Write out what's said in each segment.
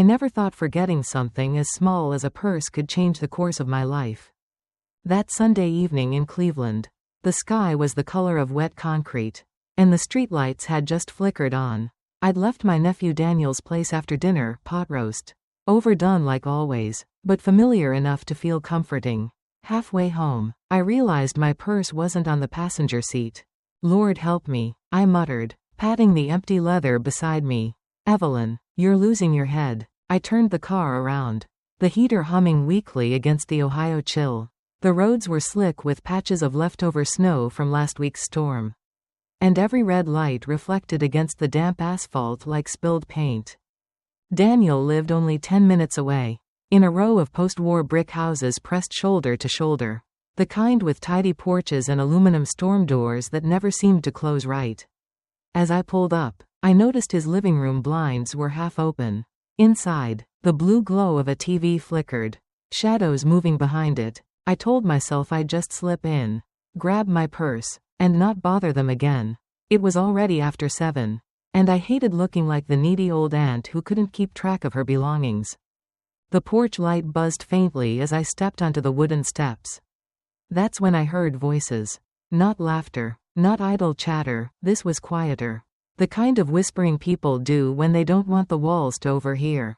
I never thought forgetting something as small as a purse could change the course of my life. That Sunday evening in Cleveland, the sky was the color of wet concrete, and the streetlights had just flickered on. I'd left my nephew Daniel's place after dinner, pot roast. Overdone like always, but familiar enough to feel comforting. Halfway home, I realized my purse wasn't on the passenger seat. Lord help me, I muttered, patting the empty leather beside me. Evelyn, you're losing your head. I turned the car around, the heater humming weakly against the Ohio chill. The roads were slick with patches of leftover snow from last week's storm, and every red light reflected against the damp asphalt like spilled paint. Daniel lived only 10 minutes away, in a row of post-war brick houses pressed shoulder to shoulder, the kind with tidy porches and aluminum storm doors that never seemed to close right. As I pulled up, I noticed his living room blinds were half open. Inside, the blue glow of a TV flickered, shadows moving behind it. I told myself I'd just slip in, grab my purse, and not bother them again. It was already after 7. And I hated looking like the needy old aunt who couldn't keep track of her belongings. The porch light buzzed faintly as I stepped onto the wooden steps. That's when I heard voices. Not laughter, not idle chatter, this was quieter. The kind of whispering people do when they don't want the walls to overhear.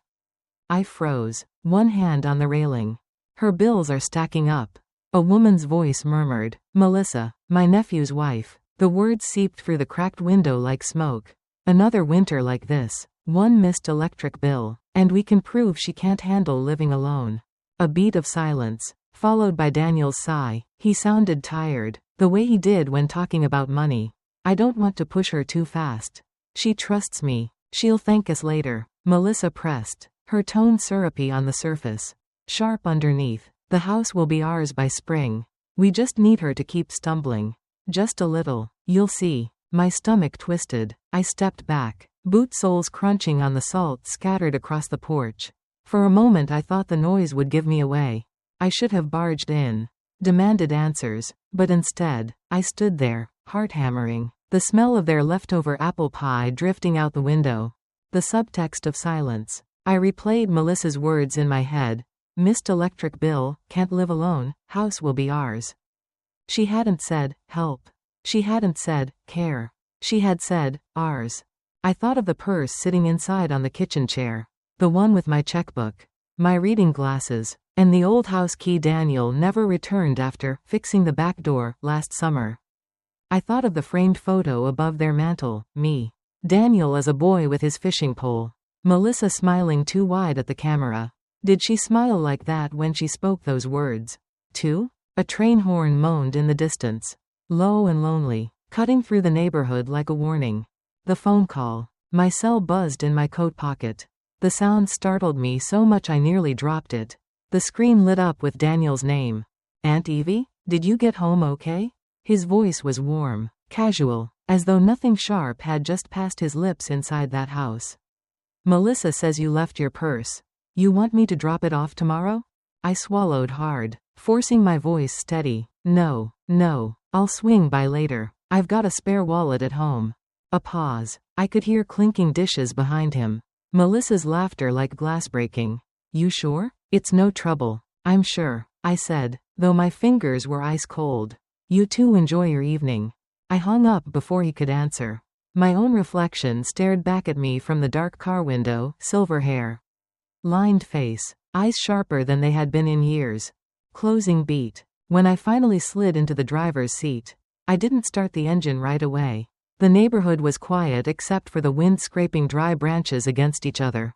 I froze, one hand on the railing. Her bills are stacking up. A woman's voice murmured, Melissa, my nephew's wife. The words seeped through the cracked window like smoke. Another winter like this, one missed electric bill, and we can prove she can't handle living alone. A beat of silence, followed by Daniel's sigh. He sounded tired, the way he did when talking about money. I don't want to push her too fast. She trusts me. She'll thank us later. Melissa pressed, her tone syrupy on the surface, sharp underneath. The house will be ours by spring. We just need her to keep stumbling. Just a little. You'll see. My stomach twisted. I stepped back, boot soles crunching on the salt scattered across the porch. For a moment I thought the noise would give me away. I should have barged in, demanded answers, but instead, I stood there, heart hammering, the smell of their leftover apple pie drifting out the window. The subtext of silence. I replayed Melissa's words in my head. Missed electric bill, can't live alone, house will be ours. She hadn't said, help. She hadn't said, care. She had said, ours. I thought of the purse sitting inside on the kitchen chair, the one with my checkbook, my reading glasses, and the old house key Daniel never returned after fixing the back door last summer. I thought of the framed photo above their mantel, me, Daniel as a boy with his fishing pole, Melissa smiling too wide at the camera. Did she smile like that when she spoke those words, too? A train horn moaned in the distance, low and lonely, cutting through the neighborhood like a warning. The phone call. My cell buzzed in my coat pocket. The sound startled me so much I nearly dropped it. The screen lit up with Daniel's name. Aunt Evie, did you get home okay? His voice was warm, casual, as though nothing sharp had just passed his lips inside that house. Melissa says you left your purse. You want me to drop it off tomorrow? I swallowed hard, forcing my voice steady. No, I'll swing by later. I've got a spare wallet at home. A pause. I could hear clinking dishes behind him. Melissa's laughter like glass breaking. You sure? It's no trouble. I'm sure, I said, though my fingers were ice cold. You two enjoy your evening. I hung up before he could answer. My own reflection stared back at me from the dark car window, silver hair, lined face, eyes sharper than they had been in years. Closing beat. When I finally slid into the driver's seat, I didn't start the engine right away. The neighborhood was quiet except for the wind scraping dry branches against each other.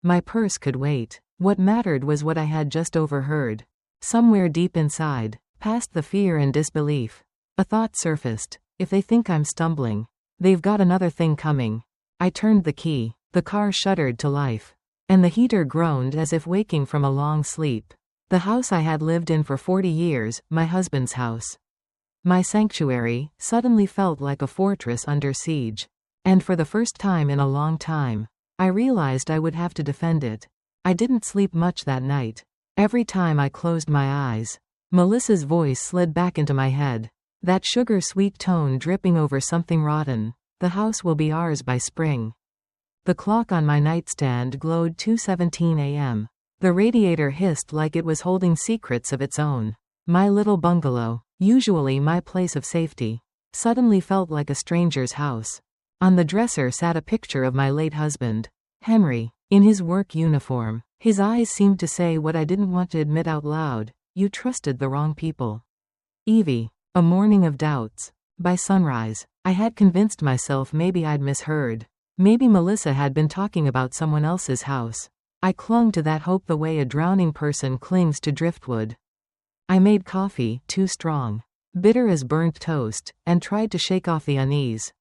My purse could wait. What mattered was what I had just overheard. Somewhere deep inside, past the fear and disbelief, a thought surfaced. If they think I'm stumbling, they've got another thing coming. I turned the key. The car shuddered to life, and the heater groaned as if waking from a long sleep. The house I had lived in for 40 years, my husband's house, my sanctuary, suddenly felt like a fortress under siege. And for the first time in a long time, I realized I would have to defend it. I didn't sleep much that night. Every time I closed my eyes, Melissa's voice slid back into my head. That sugar-sweet tone dripping over something rotten. The house will be ours by spring. The clock on my nightstand glowed 2:17 a.m. The radiator hissed like it was holding secrets of its own. My little bungalow, usually my place of safety, suddenly felt like a stranger's house. On the dresser sat a picture of my late husband, Henry, in his work uniform. His eyes seemed to say what I didn't want to admit out loud: you trusted the wrong people. Evie. A morning of doubts. By sunrise, I had convinced myself maybe I'd misheard. Maybe Melissa had been talking about someone else's house. I clung to that hope the way a drowning person clings to driftwood. I made coffee, too strong, bitter as burnt toast, and tried to shake off the unease.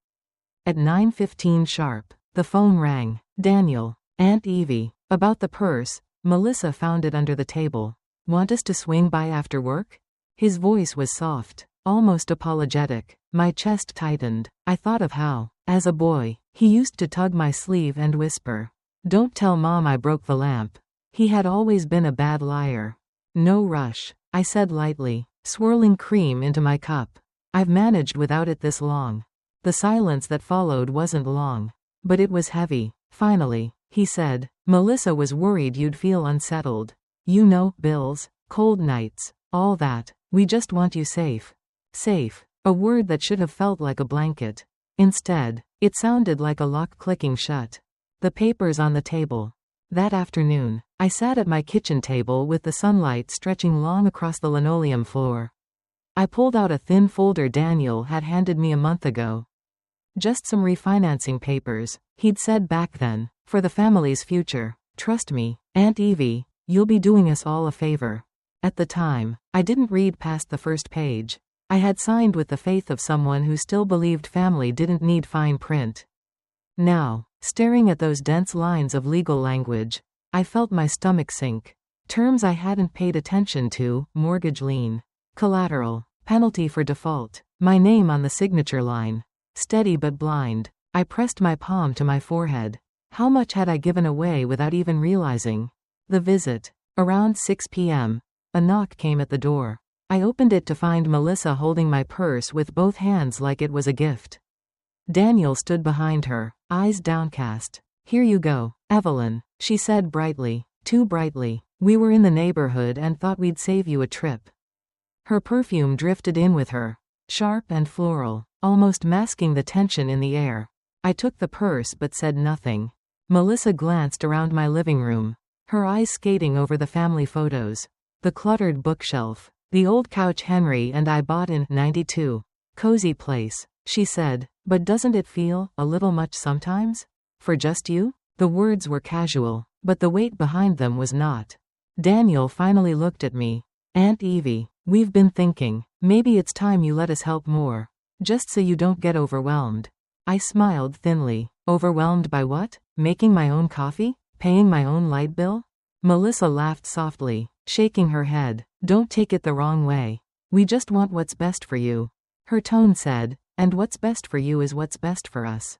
At 9:15 sharp, the phone rang. Daniel. Aunt Evie. About the purse. Melissa found it under the table. Want us to swing by after work? His voice was soft, almost apologetic. My chest tightened. I thought of how, as a boy, he used to tug my sleeve and whisper, "Don't tell Mom I broke the lamp." He had always been a bad liar. No rush, I said lightly, swirling cream into my cup. I've managed without it this long. The silence that followed wasn't long, but it was heavy. Finally, he said, "Melissa was worried you'd feel unsettled. You know, bills, cold nights, all that. We just want you safe." Safe. A word that should have felt like a blanket. Instead, it sounded like a lock clicking shut. The papers on the table. That afternoon, I sat at my kitchen table with the sunlight stretching long across the linoleum floor. I pulled out a thin folder Daniel had handed me a month ago. Just some refinancing papers, he'd said back then, for the family's future. Trust me, Aunt Evie, you'll be doing us all a favor. At the time, I didn't read past the first page. I had signed with the faith of someone who still believed family didn't need fine print. Now, staring at those dense lines of legal language, I felt my stomach sink. Terms I hadn't paid attention to: mortgage lien, collateral, penalty for default, my name on the signature line. Steady but blind, I pressed my palm to my forehead. How much had I given away without even realizing? The visit. Around 6 p.m., a knock came at the door. I opened it to find Melissa holding my purse with both hands like it was a gift. Daniel stood behind her, eyes downcast. "Here you go, Evelyn," she said brightly, too brightly. "We were in the neighborhood and thought we'd save you a trip." Her perfume drifted in with her, sharp and floral, almost masking the tension in the air. I took the purse but said nothing. Melissa glanced around my living room, her eyes skating over the family photos, the cluttered bookshelf, the old couch Henry and I bought in '92. "Cozy place," she said, "but doesn't it feel a little much sometimes? For just you?" The words were casual, but the weight behind them was not. Daniel finally looked at me. "Aunt Evie, we've been thinking, maybe it's time you let us help more. Just so you don't get overwhelmed." I smiled thinly. Overwhelmed by what? Making my own coffee? Paying my own light bill? Melissa laughed softly, shaking her head. "Don't take it the wrong way. We just want what's best for you." Her tone said, "And what's best for you is what's best for us."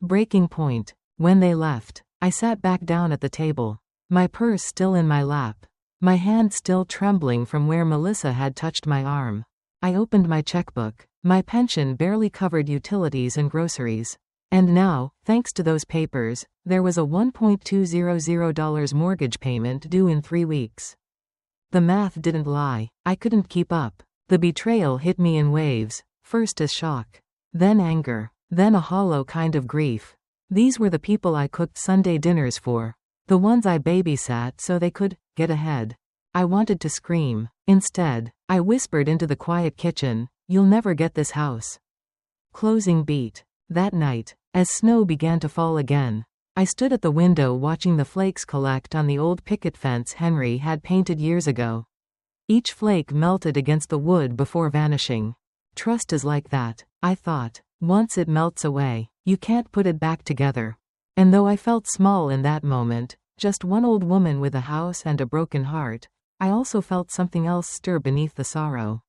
Breaking point. When they left, I sat back down at the table, my purse still in my lap, my hand still trembling from where Melissa had touched my arm. I opened my checkbook. My pension barely covered utilities and groceries. And now, thanks to those papers, there was a $1,200 mortgage payment due in 3 weeks. The math didn't lie. I couldn't keep up. The betrayal hit me in waves, first as shock, then anger, then a hollow kind of grief. These were the people I cooked Sunday dinners for, the ones I babysat so they could get ahead. I wanted to scream. Instead, I whispered into the quiet kitchen, "You'll never get this house." Closing beat. That night, as snow began to fall again, I stood at the window watching the flakes collect on the old picket fence Henry had painted years ago. Each flake melted against the wood before vanishing. Trust is like that, I thought. Once it melts away, you can't put it back together. And though I felt small in that moment, just one old woman with a house and a broken heart, I also felt something else stir beneath the sorrow.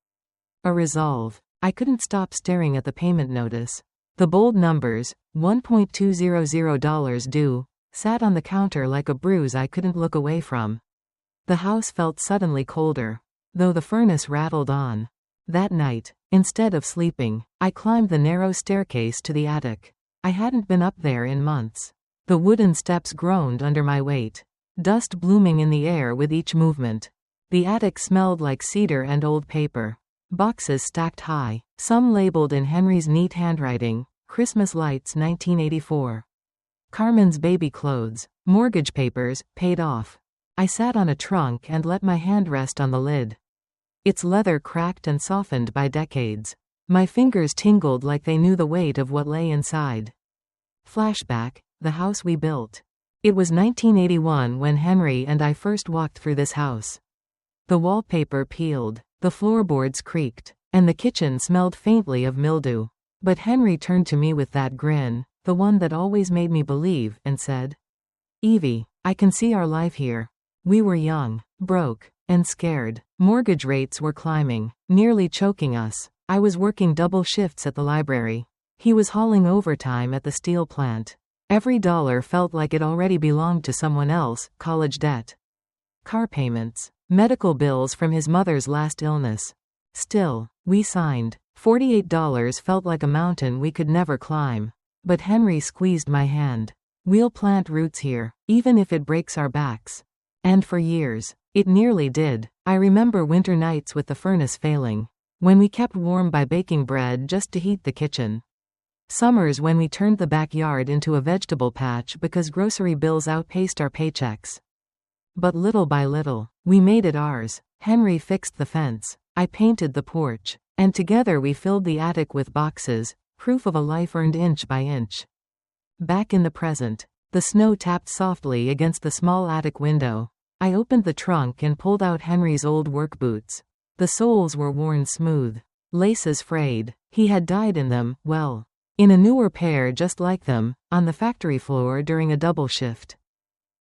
A resolve. I couldn't stop staring at the payment notice. The bold numbers, $1,200 due, sat on the counter like a bruise I couldn't look away from. The house felt suddenly colder, though the furnace rattled on. That night, instead of sleeping, I climbed the narrow staircase to the attic. I hadn't been up there in months. The wooden steps groaned under my weight. Dust blooming in the air with each movement. The attic smelled like cedar and old paper. Boxes stacked high, some labeled in Henry's neat handwriting, Christmas lights 1984. Carmen's baby clothes, mortgage papers, paid off. I sat on a trunk and let my hand rest on the lid. Its leather cracked and softened by decades. My fingers tingled like they knew the weight of what lay inside. Flashback, the house we built. It was 1981 when Henry and I first walked through this house. The wallpaper peeled, the floorboards creaked, and the kitchen smelled faintly of mildew. But Henry turned to me with that grin, the one that always made me believe, and said, "Evie, I can see our life here." We were young, broke, and scared. Mortgage rates were climbing, nearly choking us. I was working double shifts at the library. He was hauling overtime at the steel plant. Every dollar felt like it already belonged to someone else. College debt, car payments, medical bills from his mother's last illness. Still, we signed. $48 felt like a mountain we could never climb. But Henry squeezed my hand. "We'll plant roots here, even if it breaks our backs." And for years, it nearly did. I remember winter nights with the furnace failing, when we kept warm by baking bread just to heat the kitchen. Summers when we turned the backyard into a vegetable patch because grocery bills outpaced our paychecks. But little by little, we made it ours. Henry fixed the fence. I painted the porch. And together we filled the attic with boxes, proof of a life earned inch by inch. Back in the present, the snow tapped softly against the small attic window. I opened the trunk and pulled out Henry's old work boots. The soles were worn smooth. Laces frayed. He had died in them, well, in a newer pair just like them, on the factory floor during a double shift.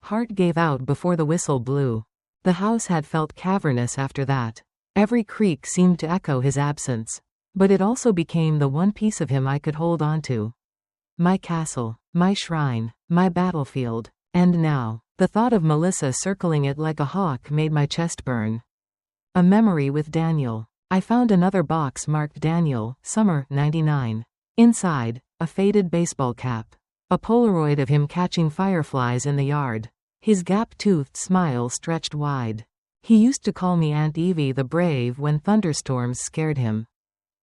Heart gave out before the whistle blew. The house had felt cavernous after that. Every creak seemed to echo his absence. But it also became the one piece of him I could hold on to. My castle, my shrine, my battlefield. And now, the thought of Melissa circling it like a hawk made my chest burn. A memory with Daniel. I found another box marked Daniel, summer, 99. Inside, a faded baseball cap. A Polaroid of him catching fireflies in the yard. His gap-toothed smile stretched wide. He used to call me Aunt Evie the Brave when thunderstorms scared him.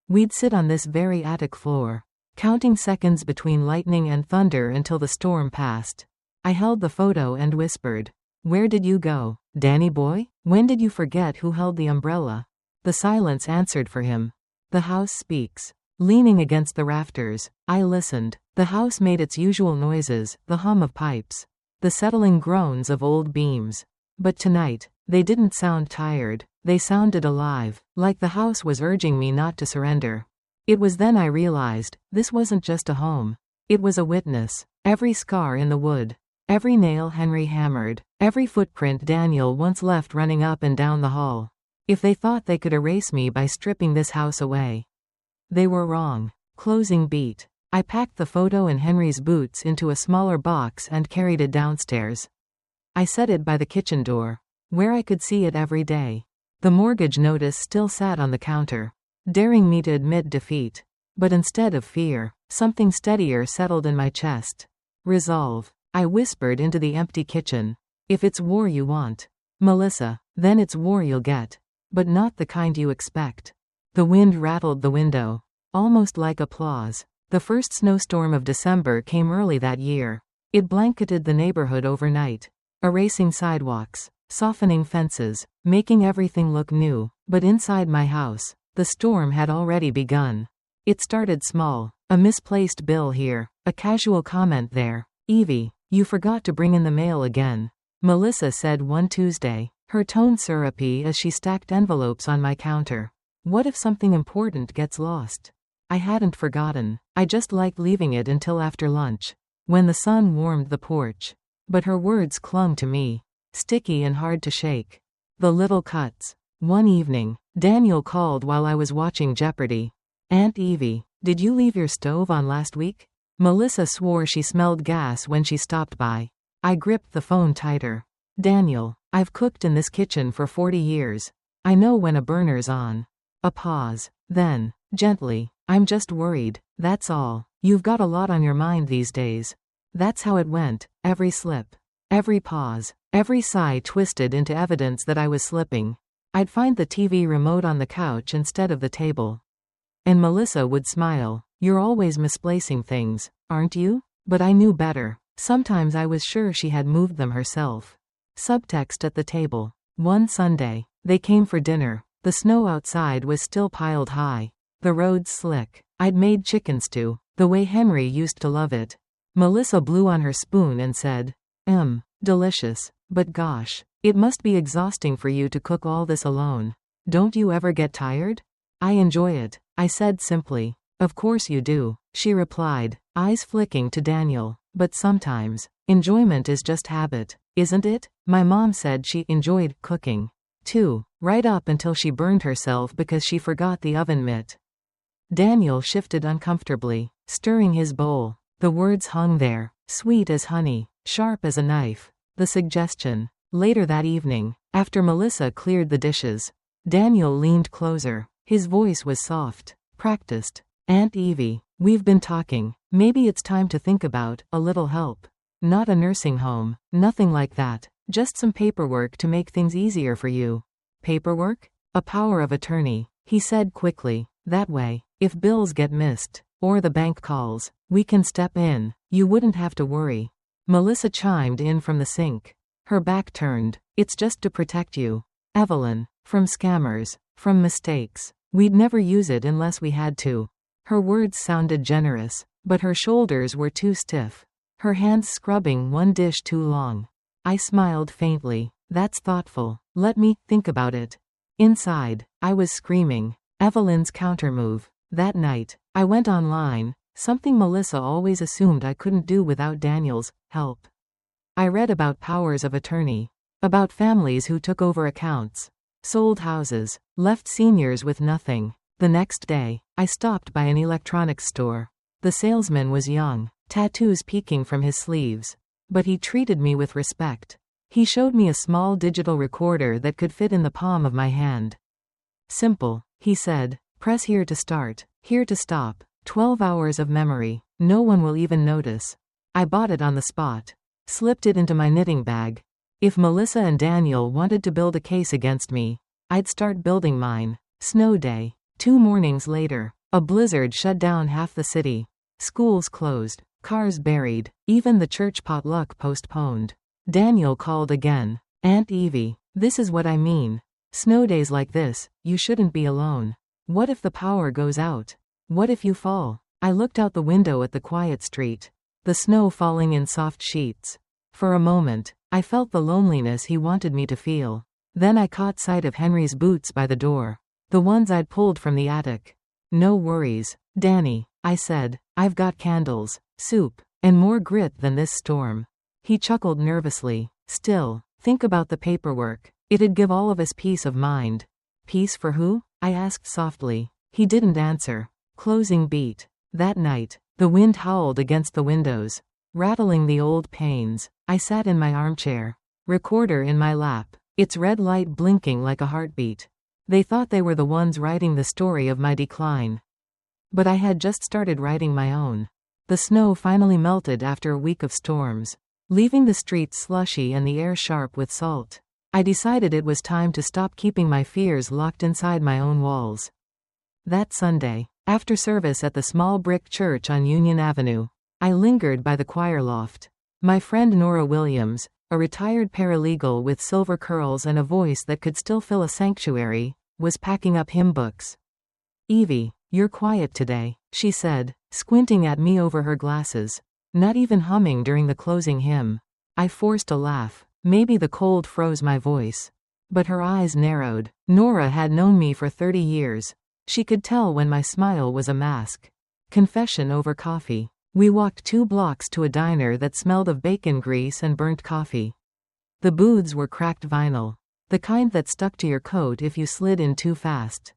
We'd sit on this very attic floor, counting seconds between lightning and thunder until the storm passed. I held the photo and whispered, "Where did you go, Danny boy? When did you forget who held the umbrella?" The silence answered for him. The house speaks. Leaning against the rafters, I listened. The house made its usual noises, the hum of pipes, the settling groans of old beams. But tonight, they didn't sound tired, they sounded alive, like the house was urging me not to surrender. It was then I realized, this wasn't just a home. It was a witness. Every scar in the wood, every nail Henry hammered, every footprint Daniel once left running up and down the hall. If they thought they could erase me by stripping this house away, they were wrong. Closing beat. I packed the photo and Henry's boots into a smaller box and carried it downstairs. I set it by the kitchen door, where I could see it every day. The mortgage notice still sat on the counter, daring me to admit defeat. But instead of fear, something steadier settled in my chest. Resolve. I whispered into the empty kitchen. If it's war you want, Melissa, then it's war you'll get. But not the kind you expect. The wind rattled the window, almost like applause. The first snowstorm of December came early that year. It blanketed the neighborhood overnight, erasing sidewalks, softening fences, making everything look new. But inside my house, the storm had already begun. It started small, a misplaced bill here, a casual comment there. "Evie, you forgot to bring in the mail again," Melissa said one Tuesday, her tone syrupy as she stacked envelopes on my counter. What if something important gets lost? I hadn't forgotten. I just liked leaving it until after lunch, when the sun warmed the porch. But her words clung to me, sticky and hard to shake. The little cuts. One evening, Daniel called while I was watching Jeopardy. "Aunt Evie, did you leave your stove on last week?" Melissa swore she smelled gas when she stopped by. I gripped the phone tighter. "Daniel, I've cooked in this kitchen for 40 years. I know when a burner's on." A pause. Then, gently, "I'm just worried, that's all. You've got a lot on your mind these days." That's how it went, every slip. Every pause. Every sigh twisted into evidence that I was slipping. I'd find the TV remote on the couch instead of the table. And Melissa would smile. You're always misplacing things, aren't you? But I knew better. Sometimes I was sure she had moved them herself. Subtext at the table. One Sunday, they came for dinner. The snow outside was still piled high. The roads slick. I'd made chicken stew, the way Henry used to love it. Melissa blew on her spoon and said, delicious. But gosh, it must be exhausting for you to cook all this alone. Don't you ever get tired? I enjoy it, I said simply. Of course you do, she replied, eyes flicking to Daniel. But sometimes, enjoyment is just habit, isn't it? My mom said she enjoyed cooking, too, right up until she burned herself because she forgot the oven mitt. Daniel shifted uncomfortably, stirring his bowl. The words hung there, sweet as honey, sharp as a knife. The suggestion. Later that evening, after Melissa cleared the dishes, Daniel leaned closer. His voice was soft, practiced. Aunt Evie, we've been talking. Maybe it's time to think about a little help. Not a nursing home, nothing like that. Just some paperwork to make things easier for you. Paperwork? A power of attorney, he said quickly. That way, if bills get missed, or the bank calls, we can step in. You wouldn't have to worry. Melissa chimed in from the sink. Her back turned. It's just to protect you, Evelyn, from scammers, from mistakes. We'd never use it unless we had to. Her words sounded generous, but her shoulders were too stiff. Her hands scrubbing one dish too long. I smiled faintly. That's thoughtful. Let me think about it. Inside, I was screaming. Evelyn's countermove. That night, I went online, something Melissa always assumed I couldn't do without Daniel's help. I read about powers of attorney. About families who took over accounts, sold houses, left seniors with nothing. The next day, I stopped by an electronics store. The salesman was young, tattoos peeking from his sleeves. But he treated me with respect. He showed me a small digital recorder that could fit in the palm of my hand. Simple, he said. Press here to start, here to stop. 12 hours of memory. No one will even notice. I bought it on the spot. Slipped it into my knitting bag. If Melissa and Daniel wanted to build a case against me, I'd start building mine. Snow day. 2 mornings later, a blizzard shut down half the city. Schools closed, cars buried, even the church potluck postponed. Daniel called again. Aunt Evie, this is what I mean. Snow days like this, you shouldn't be alone. What if the power goes out? What if you fall? I looked out the window at the quiet street. The snow falling in soft sheets. For a moment, I felt the loneliness he wanted me to feel. Then I caught sight of Henry's boots by the door. The ones I'd pulled from the attic. No worries, Danny, I said. I've got candles, soup, and more grit than this storm. He chuckled nervously. Still, think about the paperwork. It'd give all of us peace of mind. Peace for who? I asked softly. He didn't answer. Closing beat. That night, the wind howled against the windows, rattling the old panes. I sat in my armchair, recorder in my lap, its red light blinking like a heartbeat. They thought they were the ones writing the story of my decline. But I had just started writing my own. The snow finally melted after a week of storms, leaving the streets slushy and the air sharp with salt. I decided it was time to stop keeping my fears locked inside my own walls. That Sunday, after service at the small brick church on Union Avenue, I lingered by the choir loft. My friend Nora Williams, a retired paralegal with silver curls and a voice that could still fill a sanctuary, was packing up hymn books. Evie, you're quiet today, she said, squinting at me over her glasses. Not even humming during the closing hymn. I forced a laugh. Maybe the cold froze my voice. But her eyes narrowed. Nora had known me for 30 years. She could tell when my smile was a mask. Confession over coffee. We walked 2 blocks to a diner that smelled of bacon grease and burnt coffee. The booths were cracked vinyl. The kind that stuck to your coat if you slid in too fast.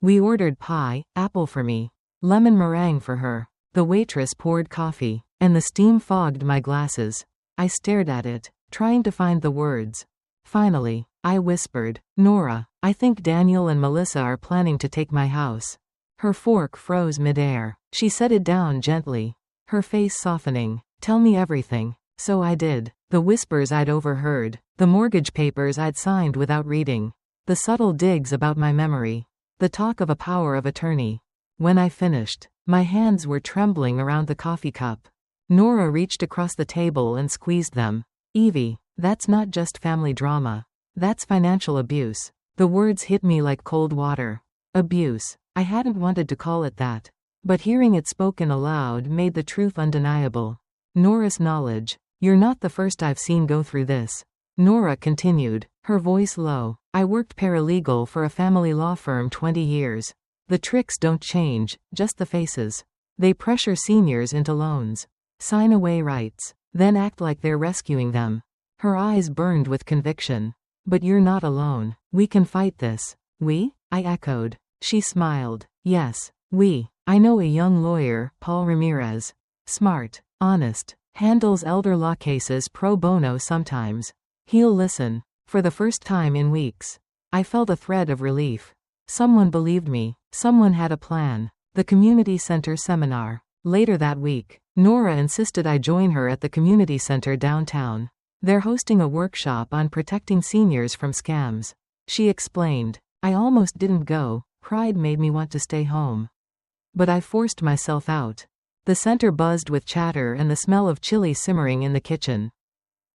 We ordered pie, apple for me, lemon meringue for her. The waitress poured coffee, and the steam fogged my glasses. I stared at it, trying to find the words. Finally, I whispered, Nora, I think Daniel and Melissa are planning to take my house. Her fork froze midair. She set it down gently, her face softening. Tell me everything. So I did. The whispers I'd overheard. The mortgage papers I'd signed without reading. The subtle digs about my memory. The talk of a power of attorney. When I finished, my hands were trembling around the coffee cup. Nora reached across the table and squeezed them. Evie, that's not just family drama. That's financial abuse. The words hit me like cold water. Abuse. I hadn't wanted to call it that. But hearing it spoken aloud made the truth undeniable. Nora's knowledge. You're not the first I've seen go through this. Nora continued, her voice low. I worked paralegal for a family law firm 20 years. The tricks don't change, just the faces. They pressure seniors into loans. Sign away rights. Then act like they're rescuing them. Her eyes burned with conviction. But you're not alone. We can fight this. We? I echoed. She smiled. Yes, we. I know a young lawyer, Paul Ramirez. Smart. Honest. Handles elder law cases pro bono sometimes. He'll listen. For the first time in weeks. I felt a thread of relief. Someone believed me. Someone had a plan. The community center seminar. Later that week, Nora insisted I join her at the community center downtown. They're hosting a workshop on protecting seniors from scams. She explained. I almost didn't go. Pride made me want to stay home. But I forced myself out. The center buzzed with chatter and the smell of chili simmering in the kitchen.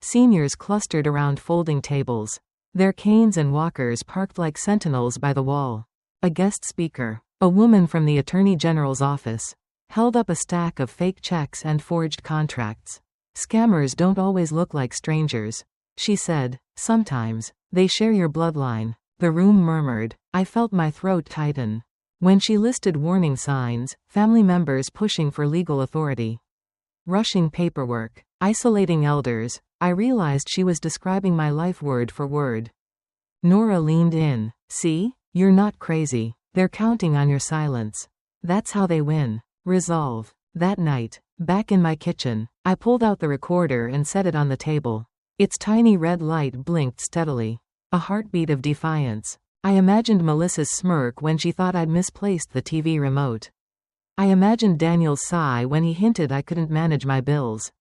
Seniors clustered around folding tables. Their canes and walkers parked like sentinels by the wall. A guest speaker, a woman from the Attorney General's office, held up a stack of fake checks and forged contracts. Scammers don't always look like strangers, she said. Sometimes, they share your bloodline. The room murmured. I felt my throat tighten. When she listed warning signs, family members pushing for legal authority, rushing paperwork, isolating elders, I realized she was describing my life word for word. Nora leaned in. See? You're not crazy. They're counting on your silence. That's how they win. Resolve. That night, back in my kitchen, I pulled out the recorder and set it on the table. Its tiny red light blinked steadily. A heartbeat of defiance. I imagined Melissa's smirk when she thought I'd misplaced the TV remote. I imagined Daniel's sigh when he hinted I couldn't manage my bills.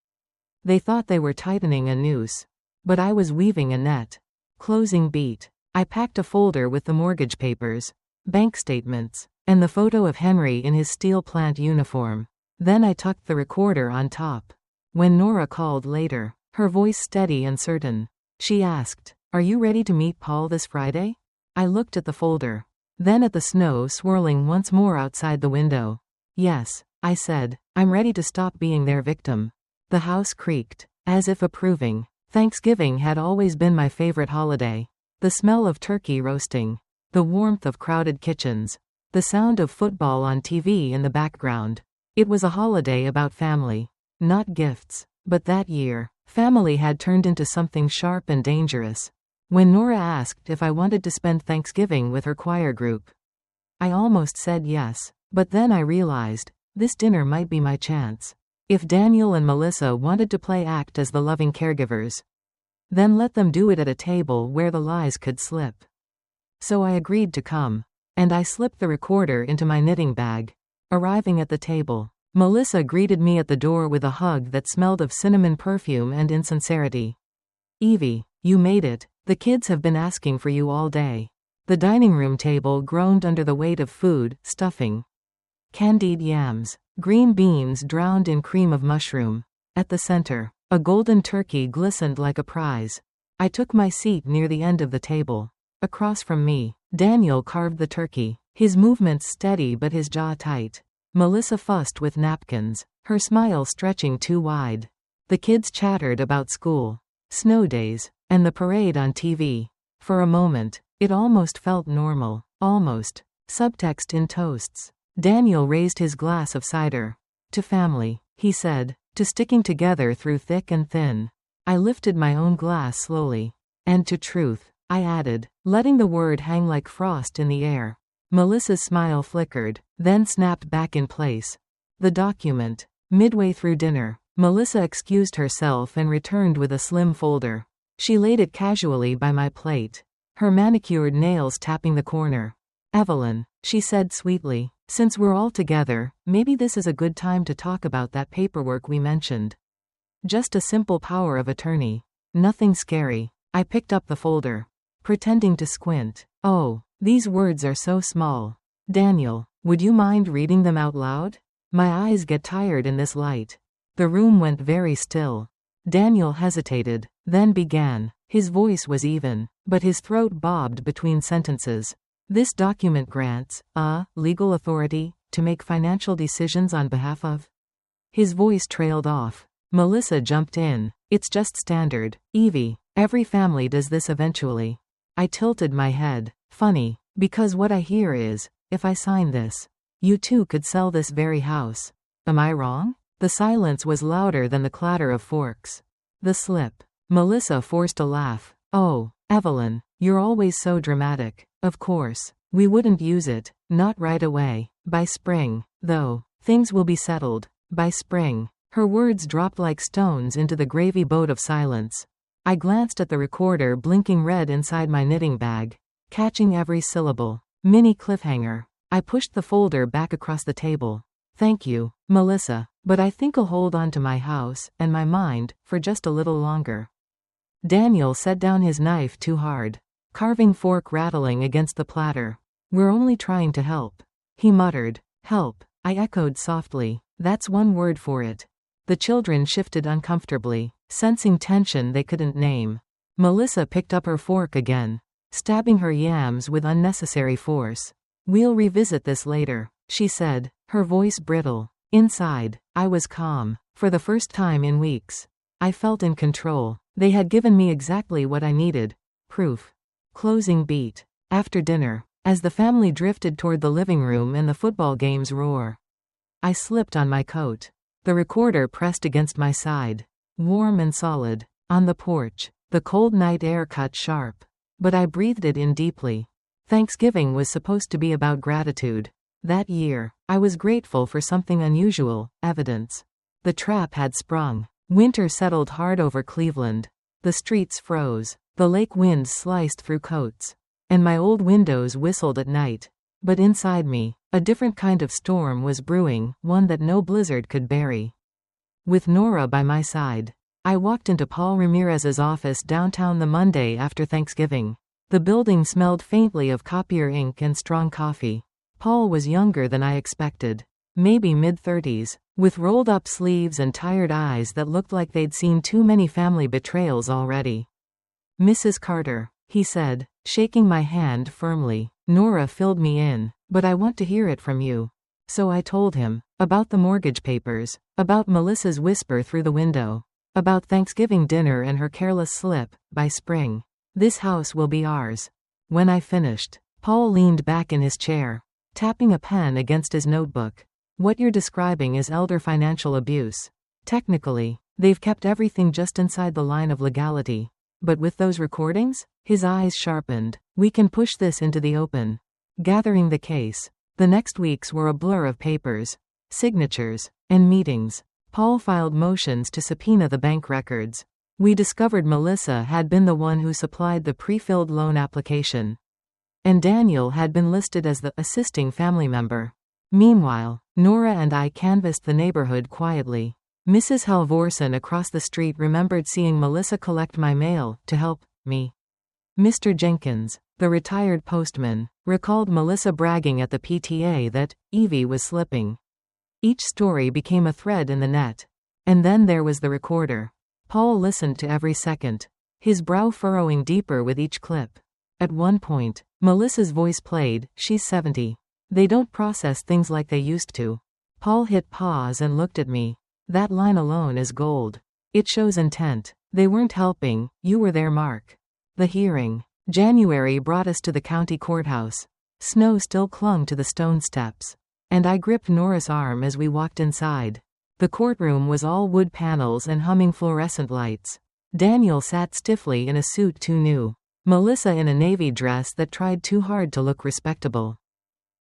They thought they were tightening a noose. But I was weaving a net. Closing beat. I packed a folder with the mortgage papers, bank statements, and the photo of Henry in his steel plant uniform. Then I tucked the recorder on top. When Nora called later, her voice steady and certain, she asked, "Are you ready to meet Paul this Friday?" I looked at the folder. Then at the snow swirling once more outside the window. Yes, I said, I'm ready to stop being their victim. The house creaked, as if approving. Thanksgiving had always been my favorite holiday. The smell of turkey roasting. The warmth of crowded kitchens. The sound of football on TV in the background. It was a holiday about family. Not gifts. But that year, family had turned into something sharp and dangerous. When Nora asked if I wanted to spend Thanksgiving with her choir group, I almost said yes. But then I realized, this dinner might be my chance. If Daniel and Melissa wanted to play act as the loving caregivers, then let them do it at a table where the lies could slip. So I agreed to come. And I slipped the recorder into my knitting bag. Arriving at the table, Melissa greeted me at the door with a hug that smelled of cinnamon perfume and insincerity. Evie, you made it. The kids have been asking for you all day. The dining room table groaned under the weight of food, stuffing, candied yams, green beans drowned in cream of mushroom. At the center, a golden turkey glistened like a prize. I took my seat near the end of the table. Across from me, Daniel carved the turkey, his movements steady but his jaw tight. Melissa fussed with napkins, her smile stretching too wide. The kids chattered about school, snow days, and the parade on TV. For a moment, it almost felt normal. Almost. Subtext in toasts. Daniel raised his glass of cider. To family, he said. To sticking together through thick and thin. I lifted my own glass slowly. And to truth, I added, letting the word hang like frost in the air. Melissa's smile flickered, then snapped back in place. The document. Midway through dinner, Melissa excused herself and returned with a slim folder. She laid it casually by my plate, her manicured nails tapping the corner. Evelyn, she said sweetly, since we're all together, maybe this is a good time to talk about that paperwork we mentioned. Just a simple power of attorney. Nothing scary. I picked up the folder, pretending to squint. Oh, these words are so small. Daniel, would you mind reading them out loud? My eyes get tired in this light. The room went very still. Daniel hesitated, then began. His voice was even, but his throat bobbed between sentences. This document grants, legal authority, to make financial decisions on behalf of. His voice trailed off. Melissa jumped in. It's just standard, Evie. Every family does this eventually. I tilted my head. Funny, because what I hear is, if I sign this, you too could sell this very house. Am I wrong? The silence was louder than the clatter of forks. The slip. Melissa forced a laugh. Oh, Evelyn, you're always so dramatic. Of course, we wouldn't use it, not right away. By spring, though, things will be settled. By spring. Her words dropped like stones into the gravy boat of silence. I glanced at the recorder blinking red inside my knitting bag, catching every syllable. Mini cliffhanger. I pushed the folder back across the table. Thank you, Melissa, but I think I'll hold on to my house, and my mind, for just a little longer. Daniel set down his knife too hard, carving fork rattling against the platter. We're only trying to help. He muttered. Help, I echoed softly. That's one word for it. The children shifted uncomfortably, sensing tension they couldn't name. Melissa picked up her fork again, stabbing her yams with unnecessary force. We'll revisit this later, she said, her voice brittle. Inside, I was calm. For the first time in weeks, I felt in control. They had given me exactly what I needed. Proof. Closing beat. After dinner, as the family drifted toward the living room and the football game's roar, I slipped on my coat. The recorder pressed against my side, warm and solid. On the porch, the cold night air cut sharp, but I breathed it in deeply. Thanksgiving was supposed to be about gratitude. That year, I was grateful for something unusual, evidence. The trap had sprung. Winter settled hard over Cleveland. The streets froze. The lake wind sliced through coats, and my old windows whistled at night. But inside me, a different kind of storm was brewing, one that no blizzard could bury. With Nora by my side, I walked into Paul Ramirez's office downtown the Monday after Thanksgiving. The building smelled faintly of copier ink and strong coffee. Paul was younger than I expected. Maybe mid-30s, with rolled-up sleeves and tired eyes that looked like they'd seen too many family betrayals already. Mrs. Carter, he said, shaking my hand firmly. Nora filled me in, but I want to hear it from you. So I told him, about the mortgage papers, about Melissa's whisper through the window, about Thanksgiving dinner and her careless slip. By spring, this house will be ours. When I finished, Paul leaned back in his chair, tapping a pen against his notebook. What you're describing is elder financial abuse. Technically, they've kept everything just inside the line of legality. But with those recordings? His eyes sharpened. We can push this into the open. Gathering the case. The next weeks were a blur of papers, signatures, and meetings. Paul filed motions to subpoena the bank records. We discovered Melissa had been the one who supplied the pre-filled loan application, and Daniel had been listed as the assisting family member. Meanwhile, Nora and I canvassed the neighborhood quietly. Mrs. Halvorsen across the street remembered seeing Melissa collect my mail to help me. Mr. Jenkins, the retired postman, recalled Melissa bragging at the PTA that Evie was slipping. Each story became a thread in the net. And then there was the recorder. Paul listened to every second, his brow furrowing deeper with each clip. At one point, Melissa's voice played, "She's 70. They don't process things like they used to." Paul hit pause and looked at me. That line alone is gold. It shows intent. They weren't helping, you were there, Mark. The hearing. January brought us to the county courthouse. Snow still clung to the stone steps, and I gripped Nora's arm as we walked inside. The courtroom was all wood panels and humming fluorescent lights. Daniel sat stiffly in a suit too new. Melissa in a navy dress that tried too hard to look respectable.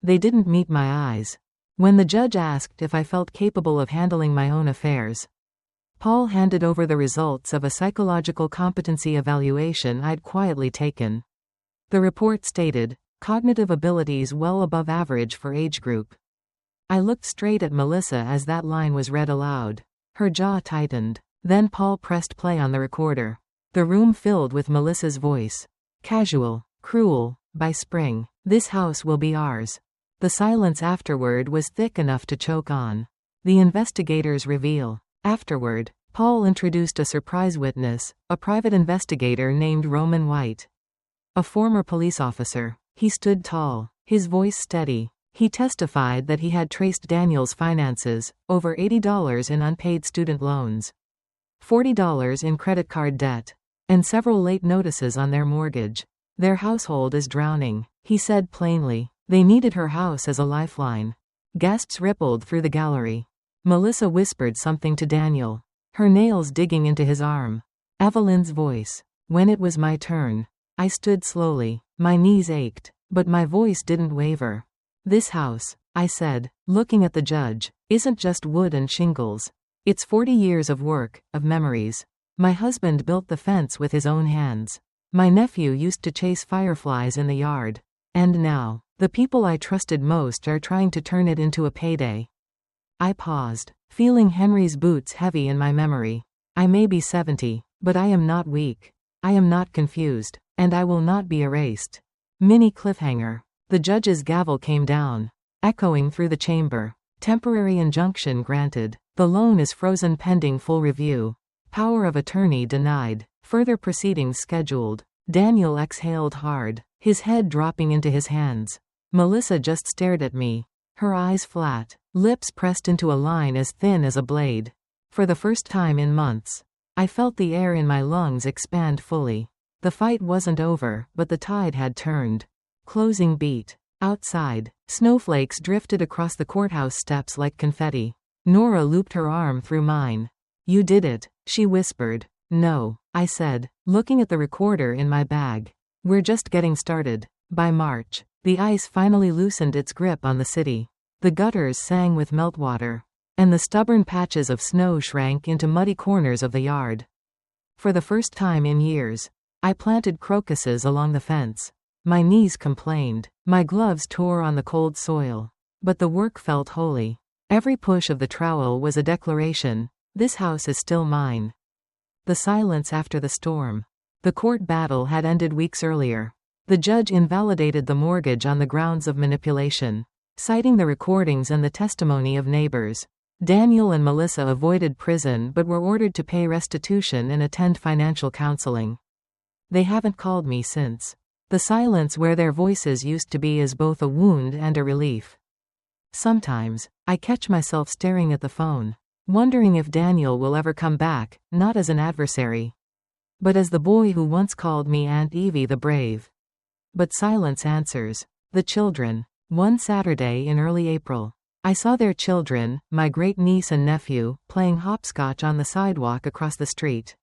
They didn't meet my eyes. When the judge asked if I felt capable of handling my own affairs, Paul handed over the results of a psychological competency evaluation I'd quietly taken. The report stated, cognitive abilities well above average for age group. I looked straight at Melissa as that line was read aloud. Her jaw tightened. Then Paul pressed play on the recorder. The room filled with Melissa's voice. Casual, cruel, by spring, this house will be ours. The silence afterward was thick enough to choke on. The investigators reveal. Afterward, Paul introduced a surprise witness, a private investigator named Roman White. A former police officer. He stood tall, his voice steady. He testified that he had traced Daniel's finances, over $80 in unpaid student loans, $40 in credit card debt, and several late notices on their mortgage. Their household is drowning, he said plainly. They needed her house as a lifeline. Gasps rippled through the gallery. Melissa whispered something to Daniel, her nails digging into his arm. Evelyn's voice. When it was my turn, I stood slowly. My knees ached, but my voice didn't waver. This house, I said, looking at the judge, isn't just wood and shingles. It's 40 years of work, of memories. My husband built the fence with his own hands. My nephew used to chase fireflies in the yard. And now, the people I trusted most are trying to turn it into a payday. I paused, feeling Henry's boots heavy in my memory. I may be 70, but I am not weak. I am not confused, and I will not be erased. Mini cliffhanger. The judge's gavel came down, echoing through the chamber. Temporary injunction granted. The loan is frozen pending full review. Power of attorney denied. Further proceedings scheduled. Daniel exhaled hard, his head dropping into his hands. Melissa just stared at me, her eyes flat, lips pressed into a line as thin as a blade. For the first time in months, I felt the air in my lungs expand fully. The fight wasn't over, but the tide had turned. Closing beat. Outside, snowflakes drifted across the courthouse steps like confetti. Nora looped her arm through mine. You did it, she whispered. No, I said, looking at the recorder in my bag. We're just getting started. By March, the ice finally loosened its grip on the city. The gutters sang with meltwater, and the stubborn patches of snow shrank into muddy corners of the yard. For the first time in years, I planted crocuses along the fence. My knees complained, my gloves tore on the cold soil. But the work felt holy. Every push of the trowel was a declaration, this house is still mine. The silence after the storm. The court battle had ended weeks earlier. The judge invalidated the mortgage on the grounds of manipulation, citing the recordings and the testimony of neighbors. Daniel and Melissa avoided prison but were ordered to pay restitution and attend financial counseling. They haven't called me since. The silence where their voices used to be is both a wound and a relief. Sometimes, I catch myself staring at the phone, wondering if Daniel will ever come back, not as an adversary, but as the boy who once called me Aunt Evie the Brave. But silence answers. The children. One Saturday in early April, I saw their children, my great-niece and nephew, playing hopscotch on the sidewalk across the street.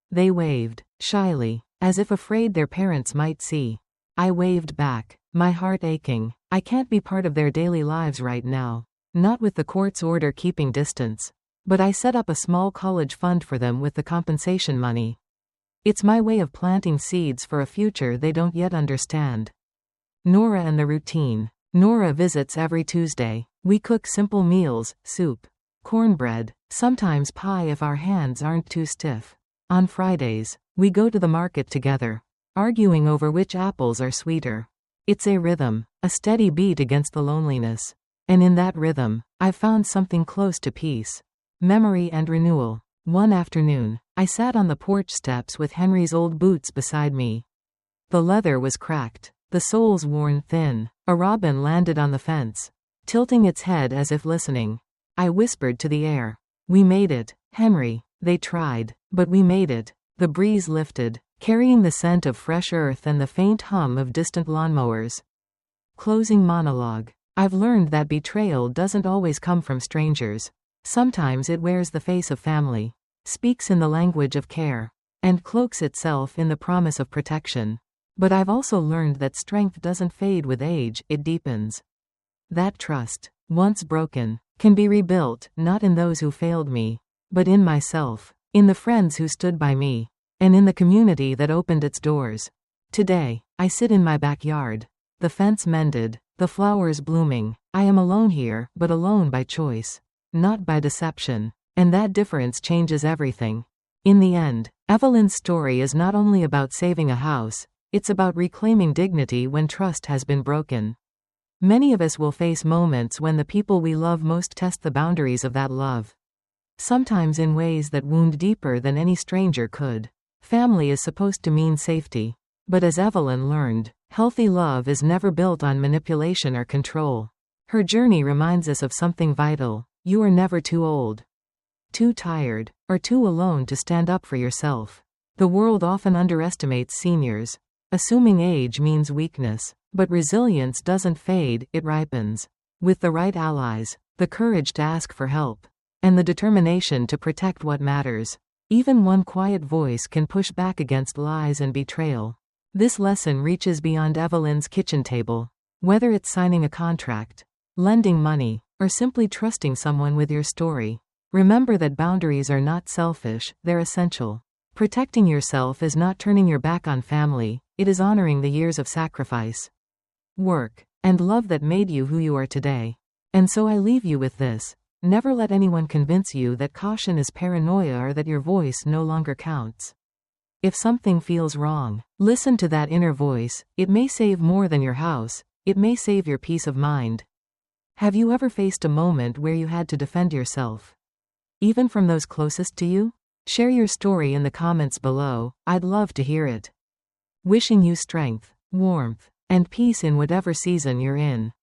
They waved, shyly, as if afraid their parents might see. I waved back, my heart aching. I can't be part of their daily lives right now. Not with the court's order keeping distance. But I set up a small college fund for them with the compensation money. It's my way of planting seeds for a future they don't yet understand. Nora and the routine. Nora visits every Tuesday. We cook simple meals, soup, cornbread, sometimes pie if our hands aren't too stiff. On Fridays, we go to the market together, arguing over which apples are sweeter. It's a rhythm, a steady beat against the loneliness. And in that rhythm, I've found something close to peace. Memory and renewal. One afternoon, I sat on the porch steps with Henry's old boots beside me. The leather was cracked, the soles worn thin. A robin landed on the fence, tilting its head as if listening. I whispered to the air. We made it, Henry. They tried, but we made it. The breeze lifted, carrying the scent of fresh earth and the faint hum of distant lawnmowers. Closing monologue. I've learned that betrayal doesn't always come from strangers. Sometimes it wears the face of family, speaks in the language of care, and cloaks itself in the promise of protection. But I've also learned that strength doesn't fade with age, it deepens. That trust, once broken, can be rebuilt, not in those who failed me, but in myself, in the friends who stood by me, and in the community that opened its doors. Today, I sit in my backyard. The fence mended, the flowers blooming. I am alone here, but alone by choice. Not by deception. And that difference changes everything. In the end, Evelyn's story is not only about saving a house, it's about reclaiming dignity when trust has been broken. Many of us will face moments when the people we love most test the boundaries of that love. Sometimes in ways that wound deeper than any stranger could. Family is supposed to mean safety. But as Evelyn learned, healthy love is never built on manipulation or control. Her journey reminds us of something vital: you are never too old, too tired, or too alone to stand up for yourself. The world often underestimates seniors, assuming age means weakness. But resilience doesn't fade, it ripens. With the right allies, the courage to ask for help, and the determination to protect what matters, even one quiet voice can push back against lies and betrayal. This lesson reaches beyond Evelyn's kitchen table. Whether it's signing a contract, lending money, or simply trusting someone with your story, remember that boundaries are not selfish, they're essential. Protecting yourself is not turning your back on family, it is honoring the years of sacrifice, work, and love that made you who you are today. And so I leave you with this: never let anyone convince you that caution is paranoia or that your voice no longer counts. If something feels wrong, listen to that inner voice. It may save more than your house, it may save your peace of mind. Have you ever faced a moment where you had to defend yourself, even from those closest to you? Share your story in the comments below, I'd love to hear it. Wishing you strength, warmth, and peace in whatever season you're in.